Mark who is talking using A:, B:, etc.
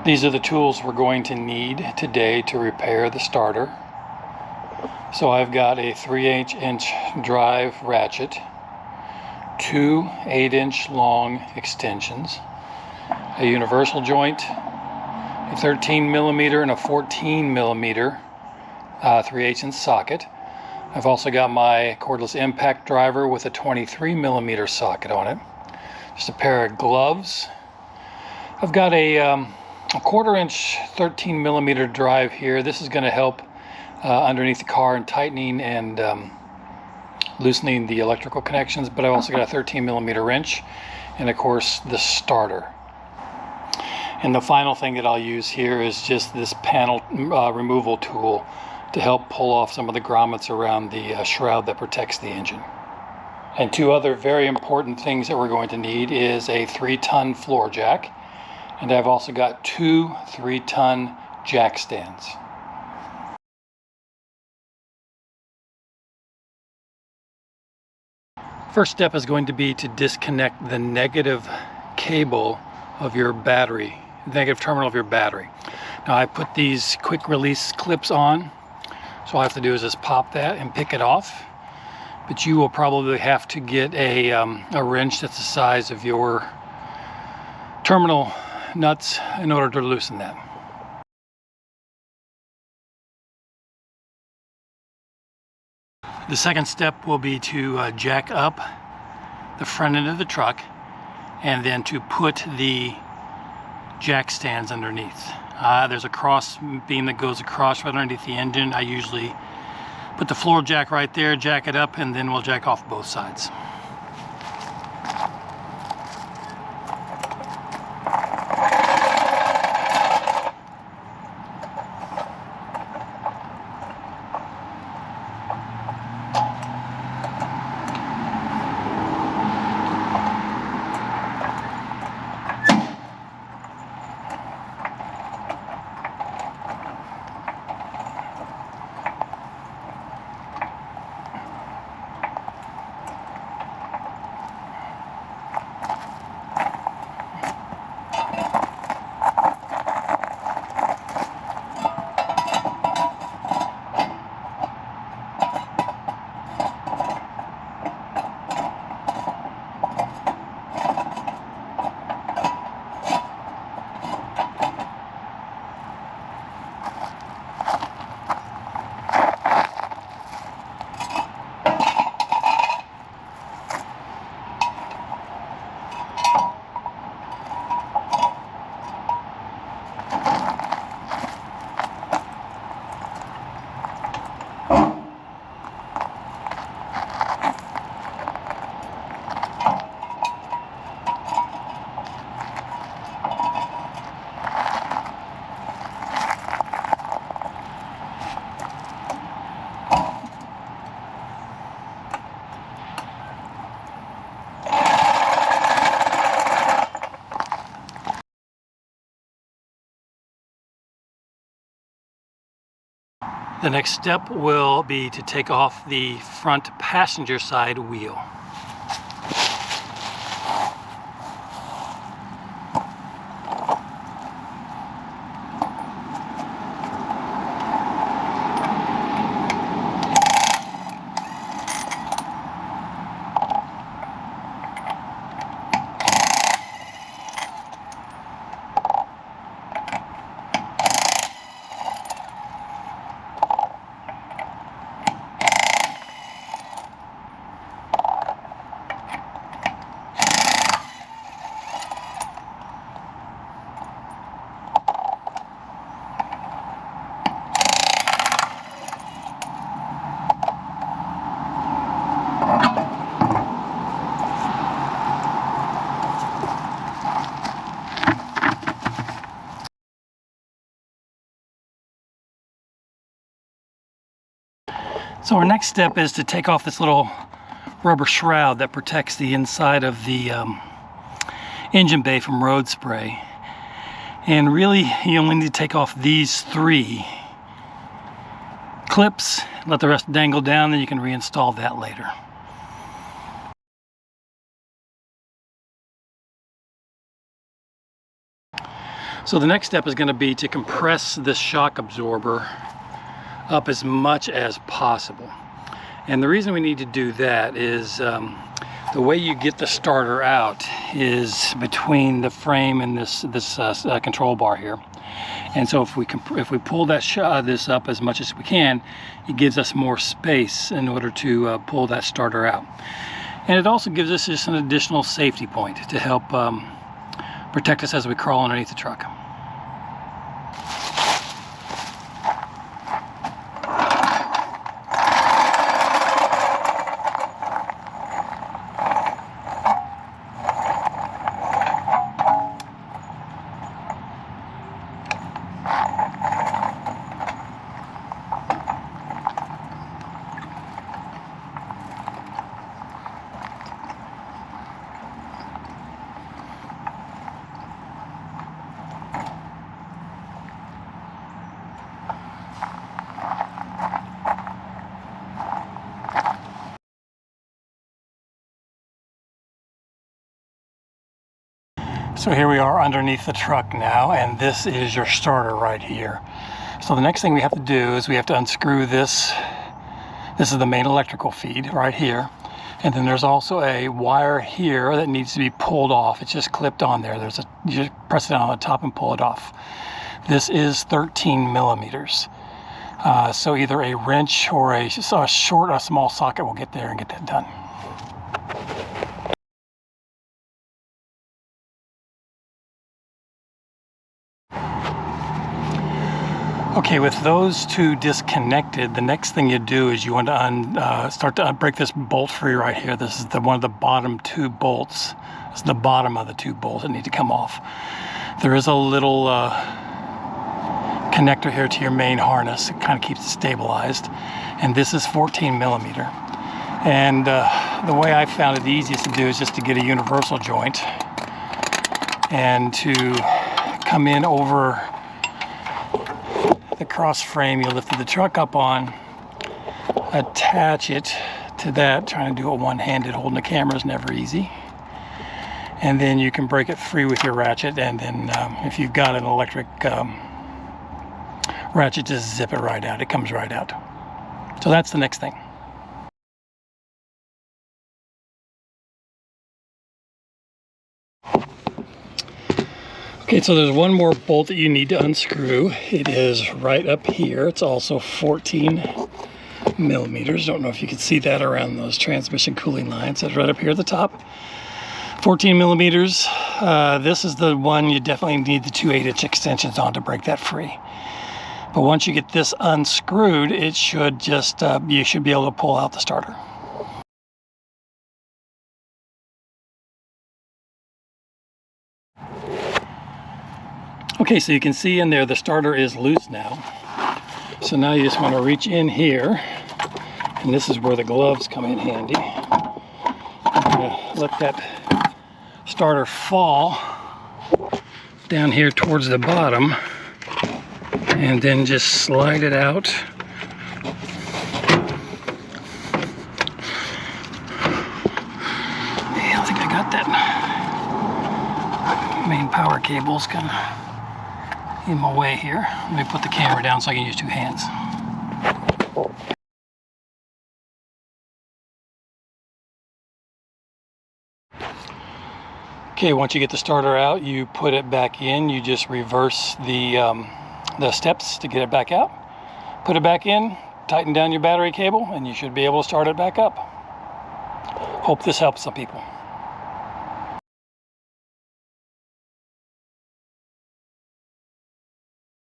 A: These are the tools we're going to need today to repair the starter. So I've got a 3/8-inch drive ratchet, two 8-inch long extensions, a universal joint, a 13mm and a 14mm 3/8-inch socket. I've also got my cordless impact driver with a 23mm socket on it. Just a pair of gloves. I've got a 1/4-inch 13mm drive here. This is going to help underneath the car in tightening and loosening the electrical connections, but I've also got a 13mm wrench and of course the starter. And the final thing that I'll use here is just this panel removal tool to help pull off some of the grommets around the shroud that protects the engine. And two other very important things that we're going to need is a 3-ton floor jack, and I've also got two 3-ton jack stands. First step is going to be to disconnect the negative cable of your battery, the negative terminal of your battery. Now I put these quick release clips on, so all I have to do is just pop that and pick it off. But you will probably have to get a wrench that's the size of your terminal nuts in order to loosen that. The second step will be to jack up the front end of the truck and then to put the jack stands underneath. There's a cross beam that goes across right underneath the engine. I usually put the floor jack right there, jack it up, and then we'll jack off both sides. The next step will be to take off the front passenger side wheel. So our next step is to take off this little rubber shroud that protects the inside of the engine bay from road spray. And really, you only need to take off these 3 clips, let the rest dangle down, then you can reinstall that later. So the next step is going to be to compress this shock absorber up as much as possible. And the reason we need to do that is the way you get the starter out is between the frame and this control bar here. And so if we pull that this up as much as we can, it gives us more space in order to pull that starter out. And it also gives us just an additional safety point to help protect us as we crawl underneath the truck. So here we are underneath the truck now, and this is your starter right here. So the next thing we have to do is we have to unscrew this. This is the main electrical feed right here. And then there's also a wire here that needs to be pulled off. It's just clipped on there. You just press it down on the top and pull it off. This is 13 millimeters. So either a wrench or a small socket will get there and get that done. Okay, with those two disconnected, the next thing you do is you want to start to break this bolt free right here. This is one of the bottom two bolts. This is the bottom of the two bolts that need to come off. There is a little connector here to your main harness. It kind of keeps it stabilized. And this is 14 millimeter. And the way I found it the easiest to do is just to get a universal joint and to come in over the cross frame you lifted the truck up on, attach it to that. Trying to do it one-handed, holding the camera is never easy. And then you can break it free with your ratchet, and then if you've got an electric ratchet, just zip it right out. It comes right out. So that's the next thing. Okay, so there's one more bolt that you need to unscrew. It is right up here. It's also 14 millimeters. Don't know if you can see that around those transmission cooling lines. It's right up here at the top. 14 millimeters. This is the one you definitely need the two 8-inch extensions on to break that free. But once you get this unscrewed, it should just, you should be able to pull out the starter. Okay, so you can see in there the starter is loose now. So now you just want to reach in here, and this is where the gloves come in handy. I'm going to let that starter fall down here towards the bottom, and then just slide it out. Yeah, I think I got that. Main power cable's kind of in my way here. Let me put the camera down so I can use two hands. Okay, once you get the starter out, you put it back in. You just reverse the steps to get it back out. Put it back in, tighten down your battery cable, and you should be able to start it back up. Hope this helps some people.